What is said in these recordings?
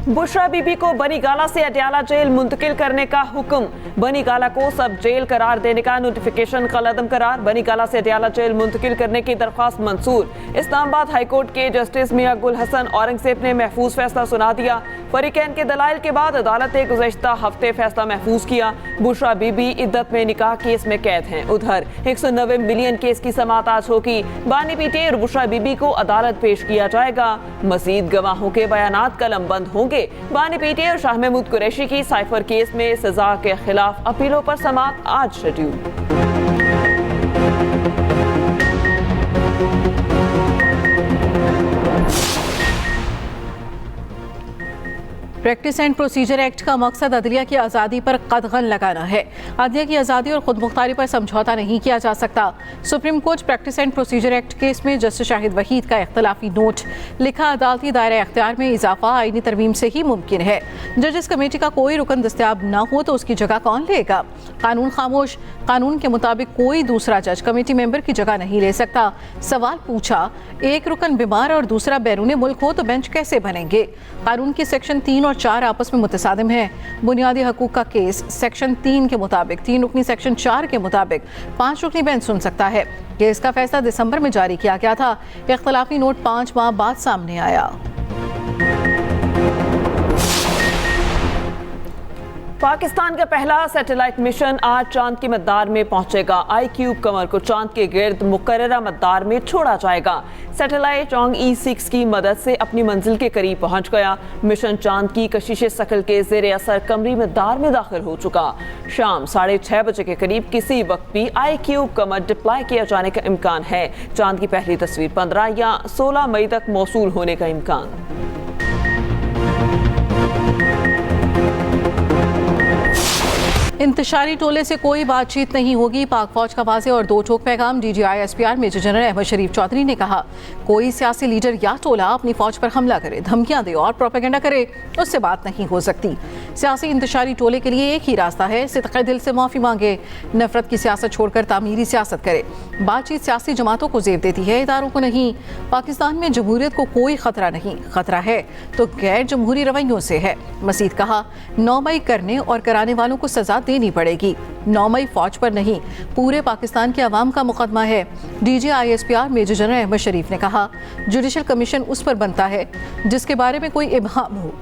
बुशरा बीबी को बनी गाला से अडयाला जेल मुंतकिल करने का हुक्म। बनी गाला को सब जेल करार देने का नोटिफिकेशन कलअदम करार। बनी गाला से अडयाला जेल मुंतकिल करने की दरख्वास्त मंसूर। इस्लामाबाद हाईकोर्ट के जस्टिस मियां गुल हसन औरंगजेब ने महफूज फैसला सुना दिया। फरीकैन के दलाइल के बाद अदालत ने गुज़श्ता हफ्ते फैसला महफूज किया। बुशरा बीबी इद्दत में निकाह केस में कैद हैं। उधर 190 मिलियन केस की समाअत आज होगी। बानी पीटे और बुशरा बीबी को अदालत पेश किया जाएगा। मजीद गवाहों के बयानात कलम बंद होंगे। बानी पीटे और शाह महमूद कुरैशी की साइफर केस में सजा के खिलाफ अपीलों पर समाअत आज schedule. Practice and procedure act का मकसद अदलिया की आज़ादी पर कदगन लगाना है। अदलिया की आज़ादी और खुद मुख्तारी पर समझौता नहीं किया जा सकता। Supreme court practice and procedure act case में जस्टिस शाहिद वहीद का इख्तलाफी नोट लिखा। अदालती दायरा इख्तियार में इजाफा आईनी तरमीम से ही मुमकिन है। जजेस कमेटी का कोई रुकन दस्तयाब न हो तो उसकी जगह कौन लेगा? कानून खामोश। कानून के मुताबिक कोई दूसरा जज कमेटी मेंबर की जगह नहीं ले सकता। सवाल पूछा, एक रुकन बीमार और दूसरा बैरून मुल्क हो तो बेंच कैसे बनेंगे? कानून के सेक्शन 3 और 4 आपस में मुतसादिम हैं। बुनियादी हकूक का केस सेक्शन 3 के मुताबिक 3 रुकनी सेक्शन 4 के मुताबिक 5 रुकनी बेंच सुन सकता है। केस का फैसला दिसंबर में जारी किया गया था। इख्तलाफी नोट 5 माह बाद सामने आया। पाकिस्तान का पहला सैटेलाइट मिशन आज चांद की मदार में पहुंचेगा। iCube कमर को चांद के गिर्द मुकर्ररा मदार में छोड़ा जाएगा। सैटेलाइट चोंग E6 की मदद से अपनी मंजिल के करीब पहुंच गया। मिशन चांद की कशिश शकल के ज़ेरे असर कमरी मदार में दाखिल हो चुका। शाम 6:30 बजे के करीब किसी वक्त भी iCube कमर डिप्लॉय किया जाने का इम्कान है। चांद की पहली तस्वीर 15 या 16 मई तक मौसूल होने का इम्कान। इंतशारी टोले से कोई बातचीत नहीं होगी। पाक फौज का वाज़ेह और दो टोक पैगाम। DGI SPR major general Ahmed Sharif Chaudhry ने कहा, कोई सियासी लीडर या टोला अपनी फौज पर हमला करे, धमकियां दे और प्रोपेगेंडा करे, उससे बात नहीं हो सकती। सियासी इंतशारी टोले के लिए एक ही रास्ता है, सिद्क़े दिल से माफ़ी मांगे, नफरत की सियासत छोड़कर तामीरी सियासत करे। बातचीत सियासी जमातों को जेब देती है, इदारों को नहीं। पाकिस्तान में जमहूरियत को कोई खतरा नहीं, खतरा है तो गैर जमहूरी रवैयों से है। मज़ीद कहा, 9 मई करने और कराने वालों को सजा देनी पड़ेगी। 9 मई फौज पर नहीं, पूरे पाकिस्तान के अवाम का मुकदमा है। DGI SPR major general Ahmed Sharif ने कहा, जुडिशल कमीशन उस पर बनता है जिसके बारे में कोई इबहाम हो।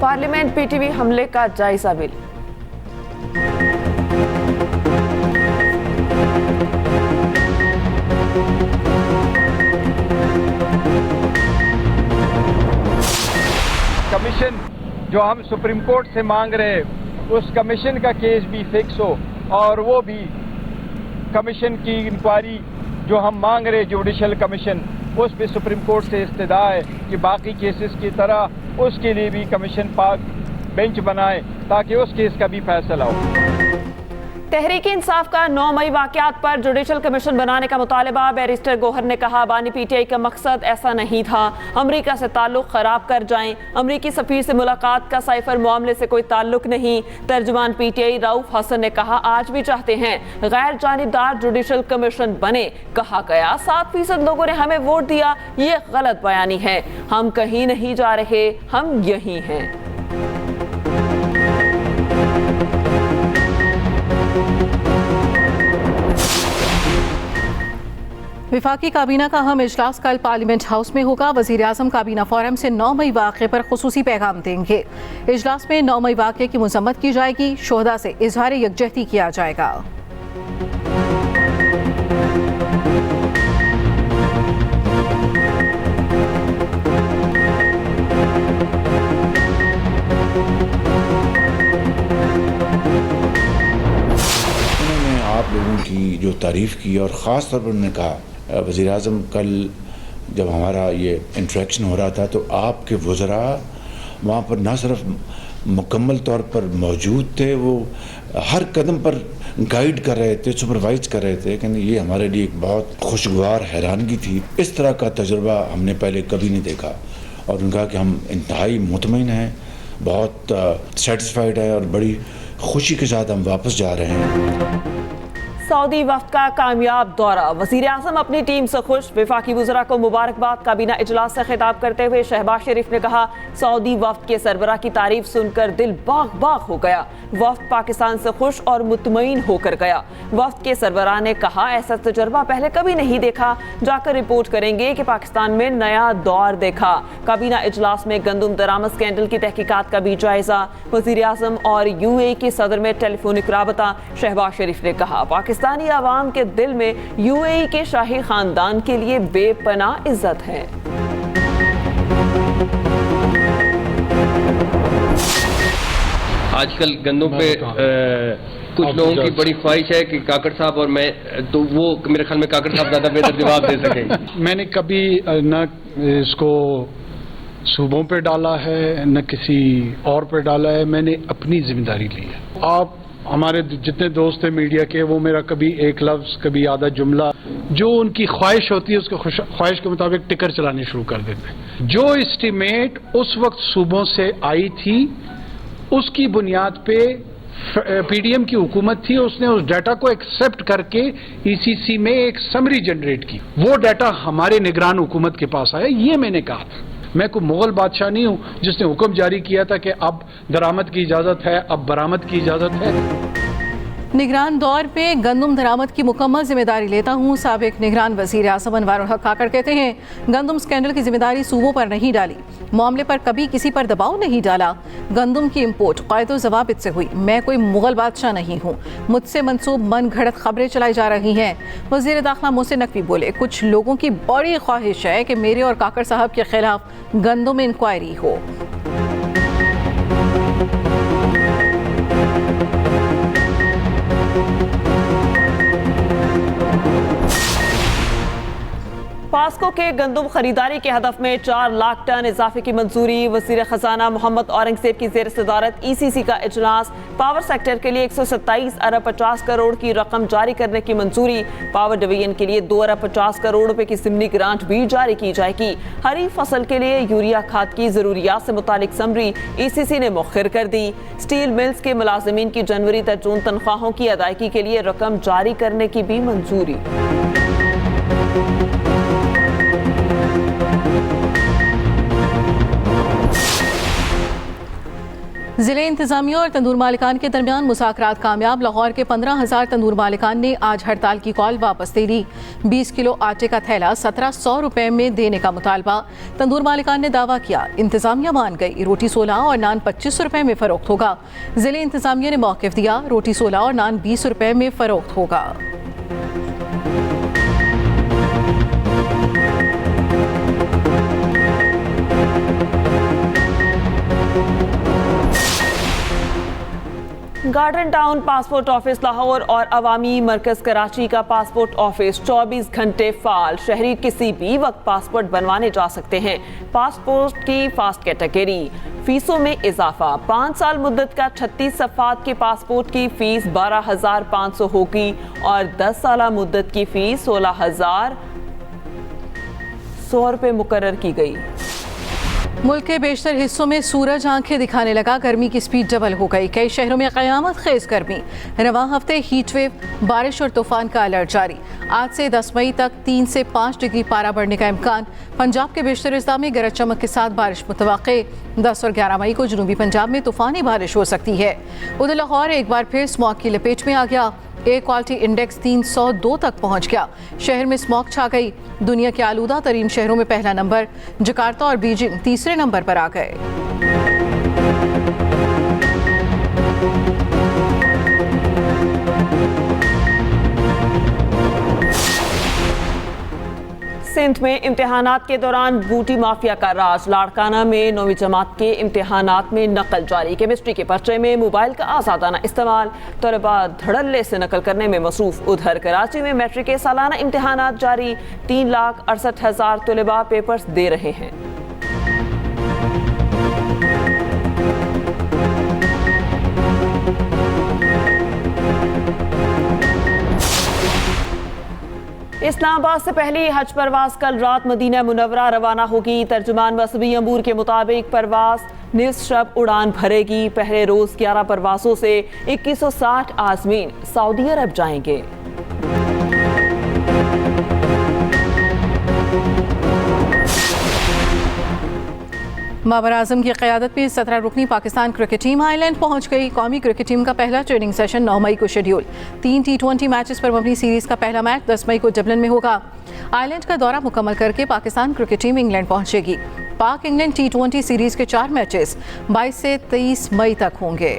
पार्लियामेंट PTV हमले का जायजा बिल। कमीशन जो हम सुप्रीम कोर्ट से मांग रहे, उस कमीशन का केस भी फिक्स हो और वो भी कमीशन की इंक्वायरी जो हम मांग रहे जुडिशल कमीशन, उस पे सुप्रीम कोर्ट से इस्तदा है कि बाकी केसेस की तरह उसके लिए भी कमीशन पाक बेंच बनाए ताकि उस केस का भी फैसला हो। तहरीक-ए-इंसाफ का 9 मई वाक़यात पर जुडिशल कमीशन बनाने का मुतालबा। बैरिस्टर गोहर ने कहा, बानी PTI का मकसद ऐसा नहीं था अमरीका से ताल्लुक ख़राब कर जाएं। अमरीकी सफ़ीर से मुलाकात का साइफर मामले से कोई ताल्लुक नहीं। तर्जुमान PTI रऊफ हसन ने कहा, आज भी चाहते हैं गैर जानिबदार जुडिशल कमीशन बने। कहा गया 7% लोगों ने हमें वोट दिया, ये गलत बयानी है। हम कहीं नहीं जा रहे, हम यहीं हैं। विफाकी काबीना का अहम इजलास कल पार्लियामेंट हाउस में होगा। वज़ीर आज़म काबीना फोरम से 9 मई वाक़े पर खुसूसी पैगाम देंगे। इजलास में 9 मई वाक़े की मज़म्मत की जाएगी। शोहदा से इजहार यकजहती किया जाएगा। उन्होंने आप लोगों की जो तारीफ़ की और ख़ास तौर पर उन्होंने कहा, वज़ीर आज़म कल जब हमारा ये इंटरेक्शन हो रहा था तो आपके वज़रा वहाँ पर ना सिर्फ मुकम्मल तौर पर मौजूद थे, वो हर कदम पर गाइड कर रहे थे, सुपरवाइज कर रहे थे। कहते ये हमारे लिए एक बहुत खुशगवार हैरानगी थी। इस तरह का तजुर्बा हमने पहले कभी नहीं देखा। और उनका कि हम इंतहाई मुतमईन हैं, बहुत सेटिस्फाइड है और बड़ी खुशी के साथ हम वापस जा रहे हैं। सऊदी वफ्द का कामयाब दौरा, वज़ीर आज़म अपनी टीम से खुश, वफाकी वज़रा को मुबारकबाद। काबीना इजलास से खिताब करते हुए शहबाज शरीफ ने कहा, सऊदी वफ्द के सरबराह की तारीफ सुनकर दिल बाग बाग हो गया। वफ्द पाकिस्तान से खुश और मुतमईन होकर गया। वफ्द के सरबराह ने कहा, ऐसा तजुर्बा पहले कभी नहीं देखा, जाकर रिपोर्ट करेंगे कि पाकिस्तान में नया दौर देखा। काबीना इजलास में गंदम दरामद स्कैंडल की तहकीकात का भी जायजा, वज़ीर आज़म और UAE के सदर में टेलीफोनिक राबता। शहबाज शरीफ ने कहा, पाकिस्तानी आवाम के दिल में UAE के शाही खानदान के लिए बेपनाह इज्जत है। आजकल गंदों पे कुछ लोगों की बड़ी ख्वाहिश है कि काकड़ साहब और मैं, तो वो मेरे ख्याल में काकड़ साहब ज्यादा बेहतर जवाब दे सकेंगे। मैंने कभी न इसको सूबों पे डाला है न किसी और पे डाला है, मैंने अपनी जिम्मेदारी ली है। आप हमारे जितने दोस्त हैं मीडिया के, वो मेरा कभी एक लफ्ज कभी आधा जुमला, जो उनकी ख्वाहिश होती है उसके ख्वाहिश के मुताबिक टिकर चलाने शुरू कर देते हैं। जो एस्टीमेट उस वक्त सूबों से आई थी उसकी बुनियाद पे PDM की हुकूमत थी, उसने उस डाटा को एक्सेप्ट करके ECC में एक समरी जनरेट की। वो डाटा हमारे निगरान हुकूमत के पास आया। ये मैंने कहा था, मैं कोई मुगल बादशाह नहीं हूं जिसने हुक्म जारी किया था कि अब दरामद की इजाजत है, अब बरामद की इजाजत है। निगरान दौर पे गंदम दरामद की मुकम्मल जिम्मेदारी लेता हूँ। साबिक निगरान वज़ीर आज़म अनवारुल हक काकड़ कहते हैं, गंदम स्कैंडल की जिम्मेदारी सूबों पर नहीं डाली, मामले पर कभी किसी पर दबाव नहीं डाला। गंदम की इम्पोर्ट क़ायदो ज़वाबित से हुई। मैं कोई मुगल बादशाह नहीं हूँ, मुझसे मंसूब मन घड़त खबरें चलाई जा रही हैं। वज़ीर दाखिला मोहसिन नकवी बोले, कुछ लोगों की बड़ी ख्वाहिश है कि मेरे और काकड़ साहब के खिलाफ गंदम इंक्वायरी हो। पास्को के गंदम खरीदारी के हदफ में 4 लाख टन इजाफे की मंजूरी। वज़ीर खजाना मोहम्मद औरंगजेब की ज़ेर सदारत ECC का इजलास। पावर सेक्टर के लिए 127 अरब 50 करोड़ की रकम जारी करने की मंजूरी। पावर डिवीजन के लिए 2 अरब 50 करोड़ रुपए की ज़िमनी ग्रांट भी जारी की जाएगी। हरी फसल के लिए यूरिया खाद की ज़रूरियात से मुतालिक समरी ECC ने मुखर कर दी। स्टील मिल्स के मुलाजिमीन की जनवरी तक जून तनख्वाहों की अदायगी के लिए रकम जारी करने की भी मंजूरी। ज़िले इंतज़ामिया और तंदूर मालिकान के दरमियान मुज़ाकरात कामयाब। लाहौर के 15,000 तंदूर मालिकान ने आज हड़ताल की कॉल वापस ले ली। 20 किलो आटे का थैला 1700 रुपए में देने का मुतालबा। तंदूर मालिकान ने दावा किया, इंतज़ामिया मान गई, रोटी 16 और नान 25 रुपए में फ़रोख्त होगा। ज़िले इंतज़ामिया ने मौक़िफ़ दिया, रोटी 16 और नान 20 रुपए में फ़रोख्त होगा। Garden town passport office Lahore और अवामी मरकज़ कराची का पासपोर्ट ऑफिस 24 घंटे फाल। शहरी किसी भी वक्त पासपोर्ट बनवाने जा सकते हैं। पासपोर्ट की फास्ट कैटेगरी, फीसों में इजाफा। 5 साल मुद्दत का 36 सफ़ात के पासपोर्ट की फीस 12,500 होगी और 10 साल मुद्दत की फीस 16,100 रुपये मुकर्रर की गई। मुल्क के बेशतर हिस्सों में सूरज आंखें दिखाने लगा, गर्मी की स्पीड डबल हो गई। कई शहरों में क़यामत खेज गर्मी। रवां हफ्ते हीट वेव, बारिश और तूफान का अलर्ट जारी। आज से 10 मई तक 3 से 5 डिग्री पारा बढ़ने का इम्कान। पंजाब के बेशतर हिस्सा में गरज चमक के साथ बारिश मुतवक्के। 10 और 11 मई को जनूबी पंजाब में तूफानी बारिश हो सकती है। उधर लाहौर एक बार फिर स्मॉग की लपेट में आ गया। एयर क्वालिटी इंडेक्स 302 तक पहुंच गया। शहर में स्मॉग छा गई। दुनिया के आलूदा तरीन शहरों में पहला नंबर। जकार्ता और बीजिंग तीसरे नंबर पर आ गए। सिंध में इम्तिहानात के दौरान बूटी माफिया का राज। लाड़काना में 9वीं जमात के इम्तिहानात में नकल जारी। केमिस्ट्री के पर्चे में मोबाइल का आज़ादाना इस्तेमाल। तलबा धड़ल्ले से नकल करने में मसरूफ। उधर कराची में मैट्रिक के सालाना इम्तिहानात जारी। 3,68,000 तलबा पेपर्स दे रहे हैं। इस्लामाबाद से पहली हज परवास कल रात मदीना मुनव्वरा रवाना होगी। तर्जुमान मसबी अमूर के मुताबिक परवास निस्फ शब उड़ान भरेगी। पहले रोज 11 परवासों से 2160 आज़मीन सऊदी अरब जाएंगे। बाबर आजम की क़यादत में 17 रुकनी पाकिस्तान क्रिकेट टीम आयरलैंड पहुंच गई। कौमी क्रिकेट टीम का पहला ट्रेनिंग सेशन 9 मई को शेड्यूल। 3 T20 मैचेस पर मबनी सीरीज का पहला मैच 10 मई को डबलिन में होगा। आयरलैंड का दौरा मुकम्मल करके पाकिस्तान क्रिकेट टीम इंग्लैंड पहुंचेगी। पाक इंग्लैंड T20 सीरीज के 4 मैचेस 22 से 23 मई तक होंगे।